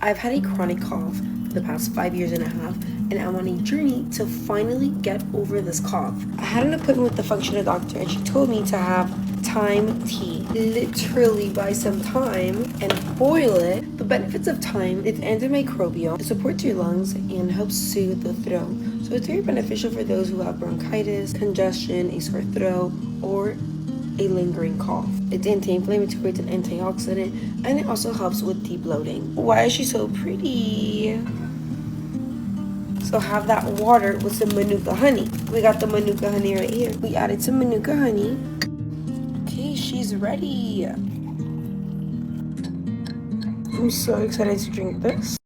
I've had a chronic cough for the past 5 years and a half, and I'm on a journey to finally get over this cough. I had an appointment with the functional doctor, and she told me to have thyme tea. Literally buy some thyme and boil it. The benefits of thyme: it's antimicrobial, it supports your lungs, and helps soothe the throat. So it's very beneficial for those who have bronchitis, congestion, a sore throat, or a lingering cough. It's anti-inflammatory, it's an antioxidant, and it also helps with debloating. Why is she so pretty? So have that water with some Manuka honey. We got the Manuka honey right here. We added some Manuka honey. Okay, she's ready. I'm so excited to drink this.